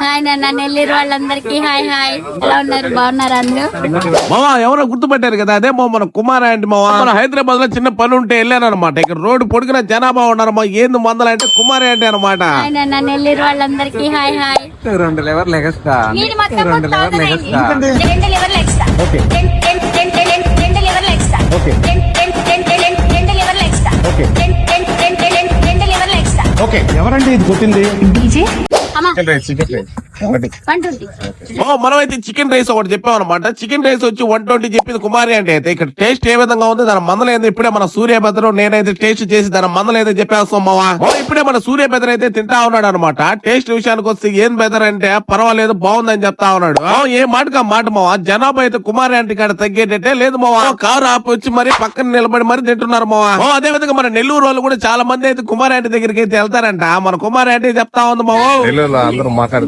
Hi నాన్న, నెల్లూరు వాళ్ళందరికీ hi hi. ఎలా ఉన్నారు? బాగున్నారు అందరూ? మావా ఎవరో గుర్తుపట్టారు కదా, అదే మన కుమార్ ఆంటీ మావా. మన హైదరాబాద్ లో చిన్న పని ఉంటే వెళ్ళాను అనమాట. ఇక్కడ రోడ్డు పొడిగిన జనాభా ఉన్నారు మా. ఏంది మందలంటే కుమార్ ఆంటీ అనమాట. హాయ్ నాన్న, నెల్లూరు వాళ్ళందరికీ హాయ్ హాయ్. 2 లివర్లు ఎక్స్ట్రా. మీరు మొత్తం 2 లివర్లు ఎక్స్ట్రా. 2 లివర్లు ఎక్స్ట్రా. 2 లివర్లు ఎక్స్ట్రా. 2 లివర్లు ఎక్స్ట్రా. 2 లివర్లు ఎక్స్ట్రా. ఓకే, ఎవరండి ఇది కొట్టింది? డీజే అమ్మా చికెన్ రైస్ 120. మనమైతే చికెన్ రైస్ ఒకటి చెప్పాం అనమాట. చికెన్ రైస్ వచ్చి 120 చెప్పింది కుమారి అంటే. అయితే ఇక్కడ టేస్ట్ ఏ విధంగా ఉంది, దాని మందలేదు ఇప్పుడే మన సూర్యభద్రం నేనైతే టేస్ట్ చేసి దాని మందలైతే చెప్పేస్తాం మావా. ఇప్పుడే మన సూర్యభద్ర అయితే తింటా ఉన్నాడు అనమాట. టేస్ట్ విషయానికి వస్తే ఏం బెదర్ అంటే పర్వాలేదు బాగుందని చెప్తా ఉన్నాడు. ఏ మాటగా మాట మావా. జనాభా అయితే కుమారి ఆంటీ కాడ తగ్గేటట్టే లేదు మావా. కారు ఆపి వచ్చి మరి పక్కన నిలబడి మరి తింటున్నారు మావా. అదే విధంగా మన నెల్లూరు వాళ్ళు కూడా చాలా మంది అయితే కుమారి ఆంటీ దగ్గరికి అయితే వెళ్తారంట. మన కుమారి ఆంటీ చెప్తా ఉంది మావా. అందరూ మాట్లాడు